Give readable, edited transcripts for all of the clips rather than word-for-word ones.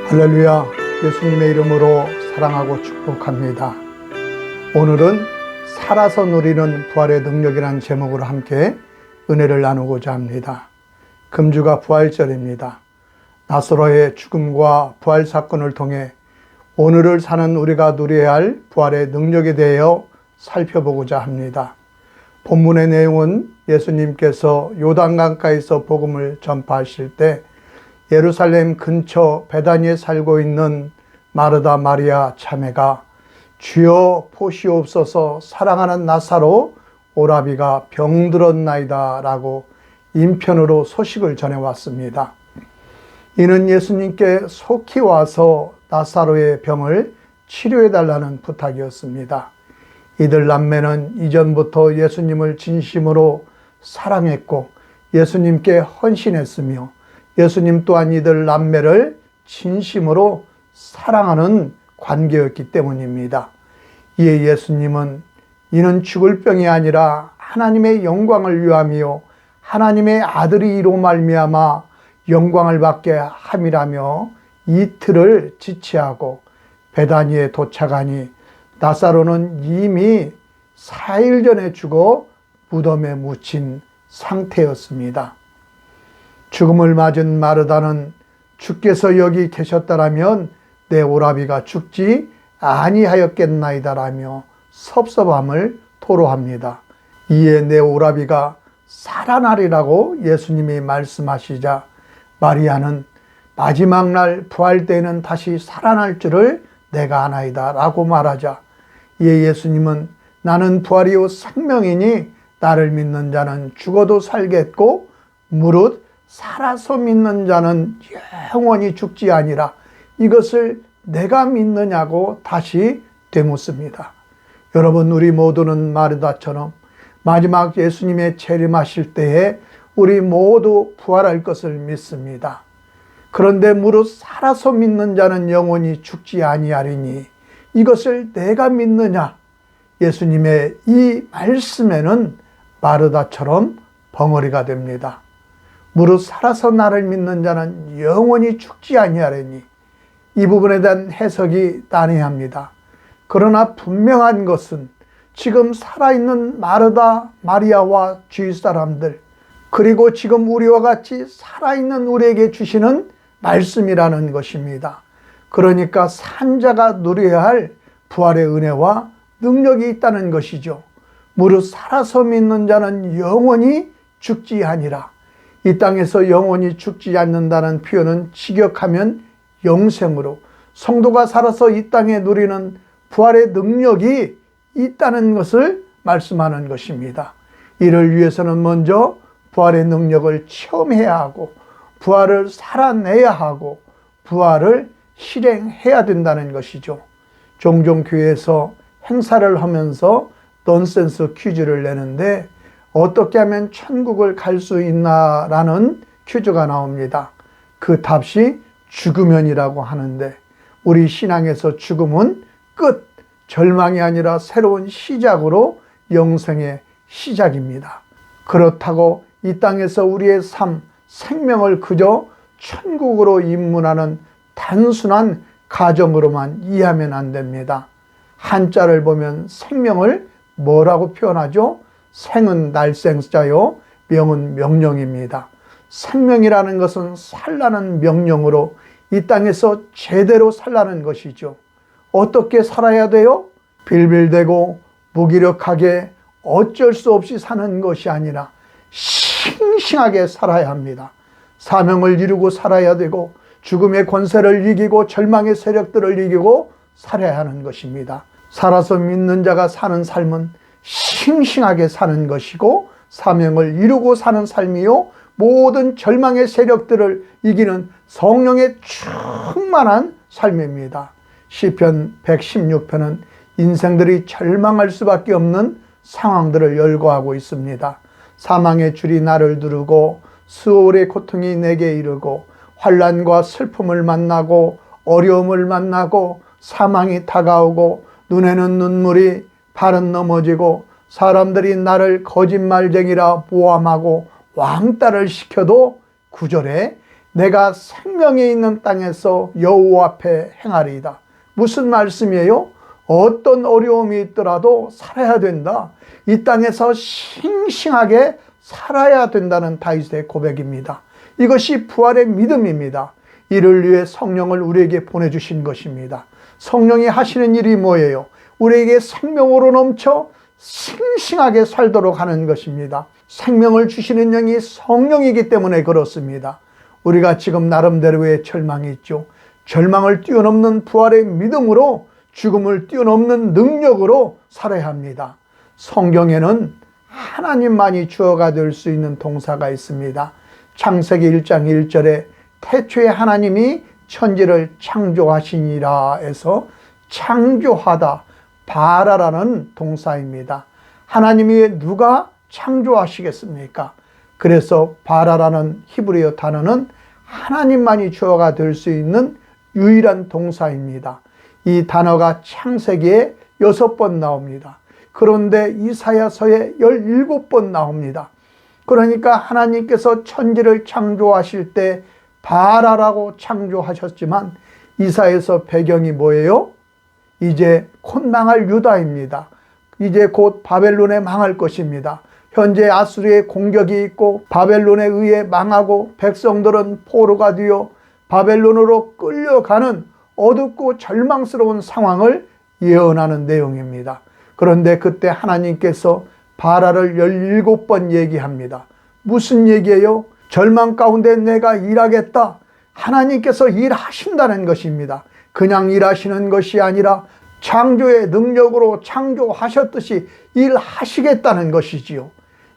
할렐루야. 예수님의 이름으로 사랑하고 축복합니다. 오늘은 살아서 누리는 부활의 능력이라는 제목으로 함께 은혜를 나누고자 합니다. 금주가 부활절입니다. 나사로의 죽음과 부활 사건을 통해 오늘을 사는 우리가 누려야 할 부활의 능력에 대하여 살펴보고자 합니다. 본문의 내용은 예수님께서 요단강가에서 복음을 전파하실 때 예루살렘 근처 베다니에 살고 있는 마르다 마리아 자매가 주여 보시옵소서 사랑하는 나사로 오라비가 병들었나이다 라고 인편으로 소식을 전해왔습니다. 이는 예수님께 속히 와서 나사로의 병을 치료해달라는 부탁이었습니다. 이들 남매는 이전부터 예수님을 진심으로 사랑했고 예수님께 헌신했으며 예수님 또한 이들 남매를 진심으로 사랑하는 관계였기 때문입니다. 이에 예수님은 이는 죽을 병이 아니라 하나님의 영광을 위하며 하나님의 아들이 이로 말미암아 영광을 받게 함이라며 이틀을 지체하고 베다니에 도착하니 나사로는 이미 4일 전에 죽어 무덤에 묻힌 상태였습니다. 죽음을 맞은 마르다는 주께서 여기 계셨다라면 내 오라비가 죽지 아니하였겠나이다라며 섭섭함을 토로합니다. 이에 내 오라비가 살아나리라고 예수님이 말씀하시자 마리아는 마지막 날 부활 때에는 다시 살아날 줄을 내가 아나이다 라고 말하자 이에 예수님은 나는 부활이요 생명이니 나를 믿는 자는 죽어도 살겠고 무릇 살아서 믿는 자는 영원히 죽지 아니라 이것을 내가 믿느냐고 다시 되묻습니다. 여러분, 우리 모두는 마르다처럼 마지막 예수님의 재림하실 때에 우리 모두 부활할 것을 믿습니다. 그런데 무릇 살아서 믿는 자는 영원히 죽지 아니하리니 이것을 내가 믿느냐? 예수님의 이 말씀에는 마르다처럼 벙어리가 됩니다. 무릇 살아서 나를 믿는 자는 영원히 죽지 아니하리니 이 부분에 대한 해석이 난해합니다. 그러나 분명한 것은 지금 살아있는 마르다, 마리아와 주위 사람들 그리고 지금 우리와 같이 살아있는 우리에게 주시는 말씀이라는 것입니다. 그러니까 산자가 누려야 할 부활의 은혜와 능력이 있다는 것이죠. 무릇 살아서 믿는 자는 영원히 죽지 아니라 이 땅에서 영원히 죽지 않는다는 표현은 직역하면 영생으로 성도가 살아서 이 땅에 누리는 부활의 능력이 있다는 것을 말씀하는 것입니다. 이를 위해서는 먼저 부활의 능력을 체험해야 하고 부활을 살아내야 하고 부활을 실행해야 된다는 것이죠. 종종 교회에서 행사를 하면서 넌센스 퀴즈를 내는데 어떻게 하면 천국을 갈 수 있나라는 퀴즈가 나옵니다. 그 답이 죽으면이라고 하는데 우리 신앙에서 죽음은 끝, 절망이 아니라 새로운 시작으로 영생의 시작입니다. 그렇다고 이 땅에서 우리의 삶, 생명을 그저 천국으로 입문하는 단순한 가정으로만 이해하면 안 됩니다. 한자를 보면 생명을 뭐라고 표현하죠? 생은 날생자요, 명은 명령입니다. 생명이라는 것은 살라는 명령으로 이 땅에서 제대로 살라는 것이죠. 어떻게 살아야 돼요? 빌빌대고 무기력하게 어쩔 수 없이 사는 것이 아니라 싱싱하게 살아야 합니다. 사명을 이루고 살아야 되고 죽음의 권세를 이기고 절망의 세력들을 이기고 살아야 하는 것입니다. 살아서 믿는 자가 사는 삶은 싱싱하게 사는 것이고 사명을 이루고 사는 삶이요 모든 절망의 세력들을 이기는 성령의 충만한 삶입니다. 시편 116편은 인생들이 절망할 수밖에 없는 상황들을 열거하고 있습니다. 사망의 줄이 나를 두르고 수월의 고통이 내게 이르고 환난과 슬픔을 만나고 어려움을 만나고 사망이 다가오고 눈에는 눈물이 발은 넘어지고 사람들이 나를 거짓말쟁이라 모함하고 왕따를 시켜도 9절에 내가 생명이 있는 땅에서 여호와 앞에 행하리이다. 무슨 말씀이에요? 어떤 어려움이 있더라도 살아야 된다. 이 땅에서 싱싱하게 살아야 된다는 다윗의 고백입니다. 이것이 부활의 믿음입니다. 이를 위해 성령을 우리에게 보내주신 것입니다. 성령이 하시는 일이 뭐예요? 우리에게 생명으로 넘쳐 싱싱하게 살도록 하는 것입니다. 생명을 주시는 영이 성령이기 때문에 그렇습니다. 우리가 지금 나름대로의 절망이 있죠. 절망을 뛰어넘는 부활의 믿음으로 죽음을 뛰어넘는 능력으로 살아야 합니다. 성경에는 하나님만이 주어가 될 수 있는 동사가 있습니다. 창세기 1장 1절에 태초에 하나님이 천지를 창조하시니라 해서 창조하다, 바라라는 동사입니다. 하나님이 누가 창조하시겠습니까? 그래서 바라라는 히브리어 단어는 하나님만이 주어가 될 수 있는 유일한 동사입니다. 이 단어가 창세기에 6번 나옵니다. 그런데 이사야서에 17번 나옵니다. 그러니까 하나님께서 천지를 창조하실 때 바라라고 창조하셨지만 이사야서 배경이 뭐예요? 이제 곧 망할 유다입니다. 이제 곧 바벨론에 망할 것입니다. 현재 아수르의 공격이 있고 바벨론에 의해 망하고 백성들은 포로가 되어 바벨론으로 끌려가는 어둡고 절망스러운 상황을 예언하는 내용입니다. 그런데 그때 하나님께서 바라를 17번 얘기합니다. 무슨 얘기예요? 절망 가운데 내가 일하겠다. 하나님께서 일하신다는 것입니다. 그냥 일하시는 것이 아니라 창조의 능력으로 창조하셨듯이 일하시겠다는 것이지요.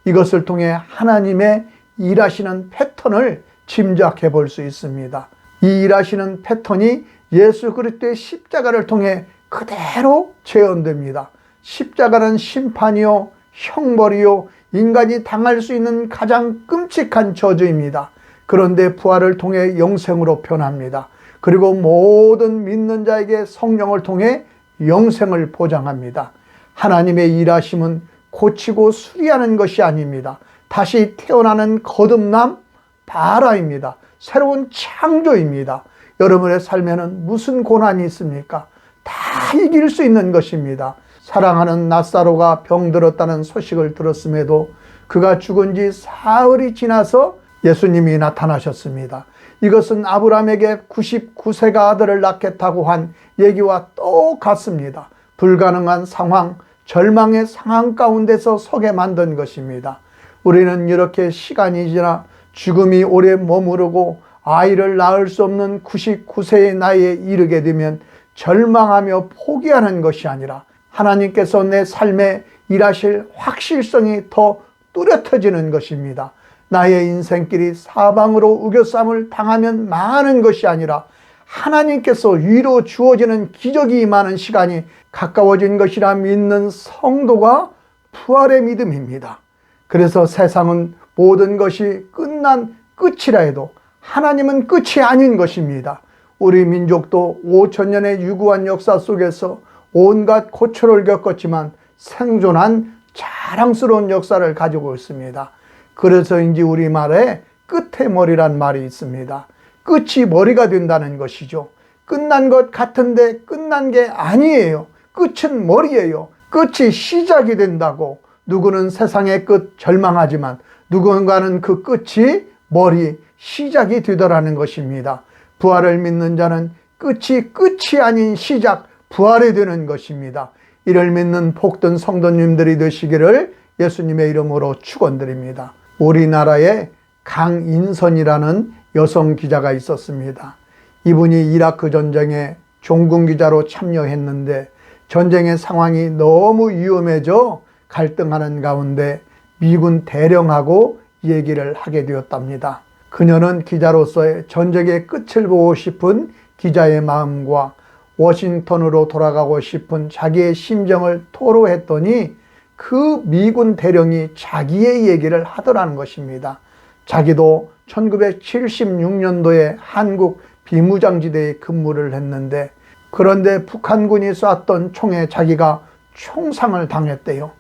이것을 통해 하나님의 일하시는 패턴을 짐작해 볼 수 있습니다. 이 일하시는 패턴이 예수 그리스도의 십자가를 통해 그대로 재현됩니다. 십자가는 심판이요, 형벌이요, 인간이 당할 수 있는 가장 끔찍한 저주입니다. 그런데 부활을 통해 영생으로 변합니다. 그리고 모든 믿는 자에게 성령을 통해 영생을 보장합니다. 하나님의 일하심은 고치고 수리하는 것이 아닙니다. 다시 태어나는 거듭남, 바라입니다. 새로운 창조입니다. 여러분의 삶에는 무슨 고난이 있습니까? 다 이길 수 있는 것입니다. 사랑하는 낫사로가 병들었다는 소식을 들었음에도 그가 죽은 지 사흘이 지나서 예수님이 나타나셨습니다. 이것은 아브라함에게 99세가 아들을 낳겠다고 한 얘기와 똑같습니다. 불가능한 상황, 절망의 상황 가운데서 서게 만든 것입니다. 우리는 이렇게 시간이 지나 죽음이 오래 머무르고 아이를 낳을 수 없는 99세의 나이에 이르게 되면 절망하며 포기하는 것이 아니라 하나님께서 내 삶에 일하실 확실성이 더 뚜렷해지는 것입니다. 나의 인생길이 사방으로 우겨쌈을 당하면 망하는 것이 아니라 하나님께서 위로 주어지는 기적이 임하는 시간이 가까워진 것이라 믿는 성도가 부활의 믿음입니다. 그래서 세상은 모든 것이 끝난 끝이라 해도 하나님은 끝이 아닌 것입니다. 우리 민족도 5,000년의 유구한 역사 속에서 온갖 고초를 겪었지만 생존한 자랑스러운 역사를 가지고 있습니다. 그래서인지 우리말에 끝의 머리란 말이 있습니다. 끝이 머리가 된다는 것이죠. 끝난 것 같은데 끝난 게 아니에요. 끝은 머리예요. 끝이 시작이 된다고. 누구는 세상의 끝 절망하지만 누군가는 그 끝이 머리, 시작이 되더라는 것입니다. 부활을 믿는 자는 끝이 아닌 시작, 부활이 되는 것입니다. 이를 믿는 복된 성도님들이 되시기를 예수님의 이름으로 축원드립니다. 우리나라에 강인선이라는 여성 기자가 있었습니다. 이분이 이라크 전쟁에 종군 기자로 참여했는데 전쟁의 상황이 너무 위험해져 갈등하는 가운데 미군 대령하고 얘기를 하게 되었답니다. 그녀는 기자로서의 전쟁의 끝을 보고 싶은 기자의 마음과 워싱턴으로 돌아가고 싶은 자기의 심정을 토로했더니 그 미군 대령이 자기의 얘기를 하더라는 것입니다. 자기도 1976년도에 한국 비무장지대에 근무를 했는데 그런데 북한군이 쐈던 총에 자기가 총상을 당했대요.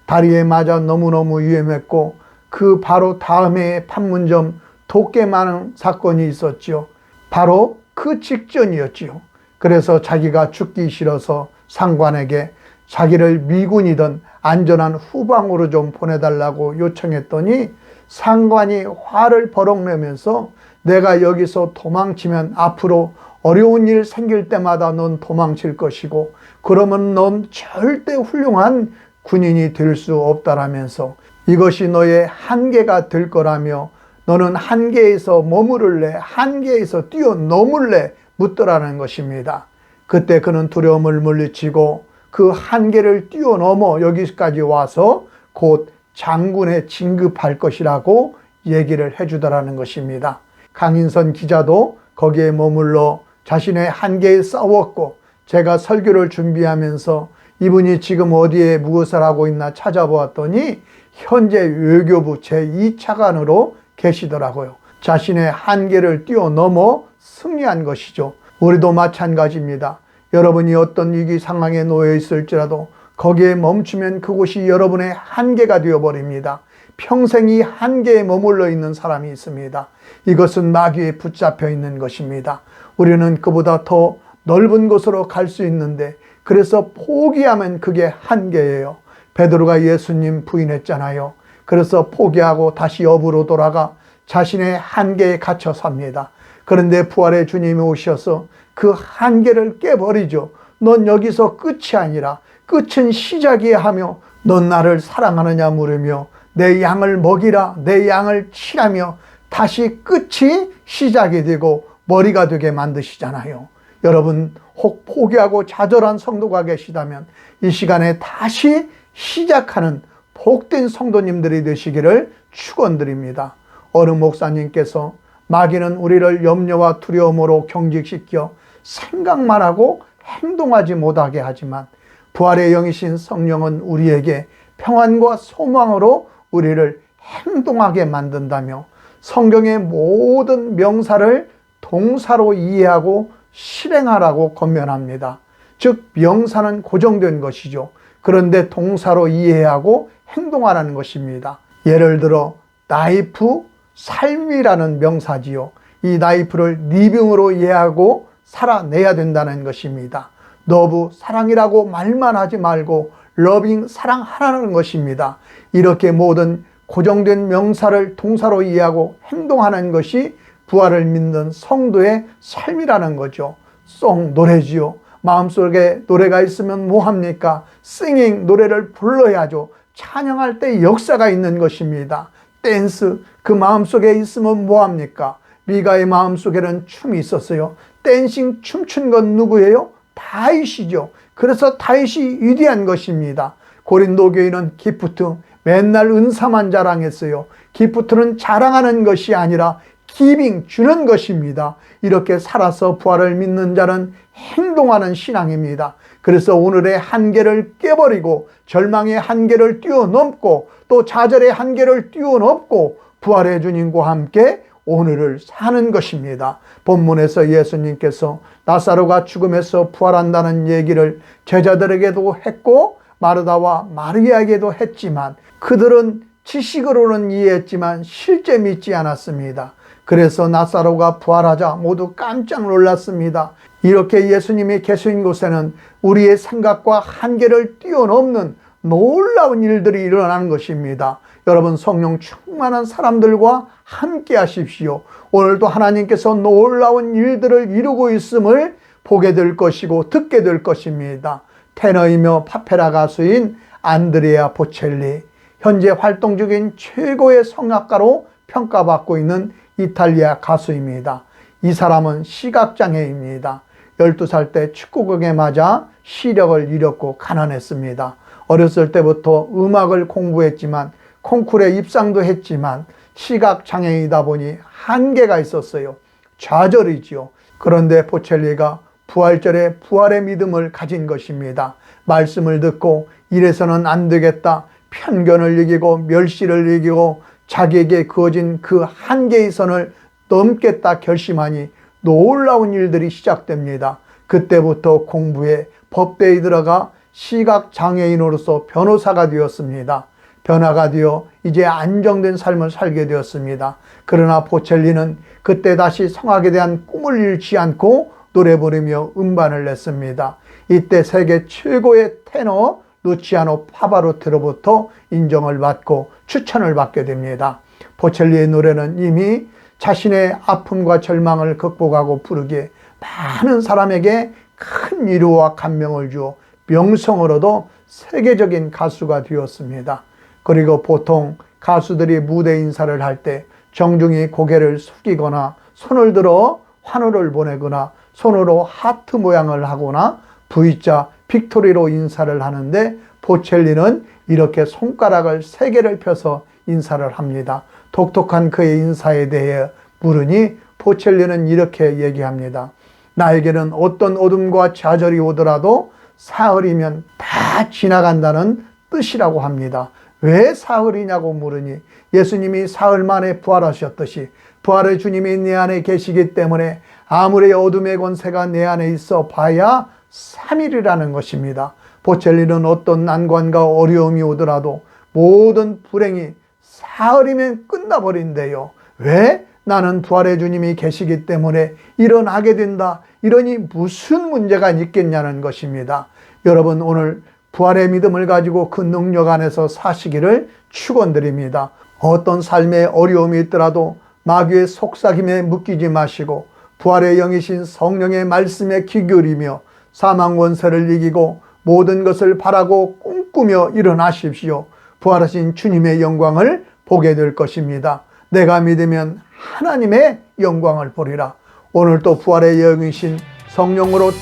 다리에 맞아 너무너무 위험했고 그 바로 다음 해에 판문점 독게 많은 사건이 있었지요. 바로 그 직전이었지요. 그래서 자기가 죽기 싫어서 상관에게 자기를 미군이든 안전한 후방으로 좀 보내달라고 요청했더니 상관이 화를 버럭 내면서 내가 여기서 도망치면 앞으로 어려운 일 생길 때마다 넌 도망칠 것이고 그러면 넌 절대 훌륭한 군인이 될 수 없다라면서 이것이 너의 한계가 될 거라며 너는 한계에서 머무를래? 한계에서 뛰어넘을래? 묻더라는 것입니다. 그때 그는 두려움을 물리치고 그 한계를 뛰어넘어 여기까지 와서 곧 장군에 진급할 것이라고 얘기를 해주더라는 것입니다. 강인선 기자도 거기에 머물러 자신의 한계에 싸웠고 제가 설교를 준비하면서 이분이 지금 어디에 무엇을 하고 있나 찾아보았더니 현재 외교부 제2차관으로 계시더라고요. 자신의 한계를 뛰어넘어 승리한 것이죠. 우리도 마찬가지입니다. 여러분이 어떤 위기 상황에 놓여 있을지라도 거기에 멈추면 그곳이 여러분의 한계가 되어버립니다. 평생 이 한계에 머물러 있는 사람이 있습니다. 이것은 마귀에 붙잡혀 있는 것입니다. 우리는 그보다 더 넓은 곳으로 갈 수 있는데 그래서 포기하면 그게 한계예요. 베드로가 예수님 부인했잖아요. 그래서 포기하고 다시 업으로 돌아가 자신의 한계에 갇혀 삽니다. 그런데 부활의 주님이 오셔서 그 한계를 깨버리죠. 넌 여기서 끝이 아니라 끝은 시작이야 하며 넌 나를 사랑하느냐 물으며 내 양을 먹이라 내 양을 치라며 다시 끝이 시작이 되고 머리가 되게 만드시잖아요. 여러분 혹 포기하고 좌절한 성도가 계시다면 이 시간에 다시 시작하는 복된 성도님들이 되시기를 축원드립니다. 어느 목사님께서 마귀는 우리를 염려와 두려움으로 경직시켜 생각만 하고 행동하지 못하게 하지만 부활의 영이신 성령은 우리에게 평안과 소망으로 우리를 행동하게 만든다며 성경의 모든 명사를 동사로 이해하고 실행하라고 권면합니다. 즉 명사는 고정된 것이죠. 그런데 동사로 이해하고 행동하라는 것입니다. 예를 들어 나이프, 삶이라는 명사지요. 이 나이프를 리빙으로 이해하고 살아내야 된다는 것입니다. 러브, 사랑이라고 말만 하지 말고 러빙, 사랑하라는 것입니다. 이렇게 모든 고정된 명사를 동사로 이해하고 행동하는 것이 부활을 믿는 성도의 삶이라는 거죠. 송, 노래지요. 마음속에 노래가 있으면 뭐합니까? 싱잉, 노래를 불러야죠. 찬양할 때 역사가 있는 것입니다. 댄스, 그 마음속에 있으면 뭐합니까? 미가의 마음속에는 춤이 있었어요. 댄싱, 춤춘 건 누구예요? 다윗이죠. 그래서 다윗이 위대한 것입니다. 고린도 교회는 기프트, 맨날 은사만 자랑했어요. 기프트는 자랑하는 것이 아니라 기빙, 주는 것입니다. 이렇게 살아서 부활을 믿는 자는 행동하는 신앙입니다. 그래서 오늘의 한계를 깨버리고 절망의 한계를 뛰어넘고 또 좌절의 한계를 뛰어넘고 부활의 주님과 함께 오늘을 사는 것입니다. 본문에서 예수님께서 나사로가 죽음에서 부활한다는 얘기를 제자들에게도 했고 마르다와 마리아에게도 했지만 그들은 지식으로는 이해했지만 실제 믿지 않았습니다. 그래서 나사로가 부활하자 모두 깜짝 놀랐습니다. 이렇게 예수님이 계신 곳에는 우리의 생각과 한계를 뛰어넘는 놀라운 일들이 일어나는 것입니다. 여러분 성령 충만한 사람들과 함께 하십시오. 오늘도 하나님께서 놀라운 일들을 이루고 있음을 보게 될 것이고 듣게 될 것입니다. 테너이며 파페라 가수인 안드레아 보첼리, 현재 활동 중인 최고의 성악가로 평가받고 있는 이탈리아 가수입니다. 이 사람은 시각장애입니다. 12살 때 축구공에 맞아 시력을 잃었고 가난했습니다. 어렸을 때부터 음악을 공부했지만 콩쿠르에 입상도 했지만 시각장애이다 보니 한계가 있었어요. 좌절이지요. 그런데 보첼리가 부활절에 부활의 믿음을 가진 것입니다. 말씀을 듣고 이래서는 안 되겠다. 편견을 이기고 멸시를 이기고 자기에게 그어진 그 한계의 선을 넘겠다 결심하니 놀라운 일들이 시작됩니다. 그때부터 공부에 법대에 들어가 시각장애인으로서 변호사가 되었습니다. 변화가 되어 이제 안정된 삶을 살게 되었습니다. 그러나 보첼리는 그때 다시 성악에 대한 꿈을 잃지 않고 노래 부르며 음반을 냈습니다. 이때 세계 최고의 테너 루치아노 파바로티로부터 인정을 받고 추천을 받게 됩니다. 보첼리의 노래는 이미 자신의 아픔과 절망을 극복하고 부르기에 많은 사람에게 큰 위로와 감명을 주어 명성으로도 세계적인 가수가 되었습니다. 그리고 보통 가수들이 무대 인사를 할 때 정중히 고개를 숙이거나 손을 들어 환호를 보내거나 손으로 하트 모양을 하거나 V자 빅토리로 인사를 하는데 보첼리는 이렇게 손가락을 3개를 펴서 인사를 합니다. 독특한 그의 인사에 대해 물으니 보첼리는 이렇게 얘기합니다. 나에게는 어떤 어둠과 좌절이 오더라도 사흘이면 다 지나간다는 뜻이라고 합니다. 왜 사흘이냐고 물으니 예수님이 사흘 만에 부활하셨듯이 부활의 주님이 내 안에 계시기 때문에 아무리 어둠의 권세가 내 안에 있어 봐야 3일이라는 것입니다. 보첼리는 어떤 난관과 어려움이 오더라도 모든 불행이 사흘이면 끝나버린대요. 왜? 나는 부활의 주님이 계시기 때문에 일어나게 된다. 이러니 무슨 문제가 있겠냐는 것입니다. 여러분, 오늘 부활의 믿음을 가지고 그 능력 안에서 사시기를 축원드립니다. 어떤 삶의 어려움이 있더라도 마귀의 속삭임에 묶이지 마시고 부활의 영이신 성령의 말씀에 귀 기울이며 사망 권세를 이기고 모든 것을 바라고 꿈꾸며 일어나십시오. 부활하신 주님의 영광을 보게 될 것입니다. 내가 믿으면 하나님의 영광을 보리라. 오늘도 부활의 영이신 성령으로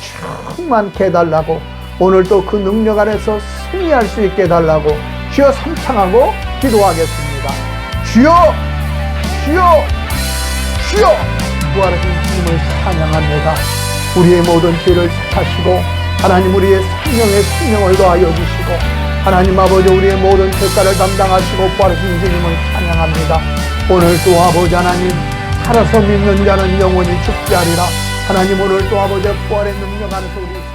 충만케 해달라고, 오늘도 그 능력 안에서 승리할 수 있게 해달라고 주여 삼창하고 기도하겠습니다. 주여, 주여, 주여. 부활하신 주님을 찬양합니다. 우리의 모든 죄를 사하시고 하나님 우리의 생명의 생명을 더하여 주시고 하나님 아버지 우리의 모든 죄가를 담당하시고 부활하신 주님을 찬양합니다. 오늘도 아버지 하나님, 살아서 믿는 자는 영원히 죽지 않으리라. 하나님, 오늘도 아버지 부활의 능력 안에서 우리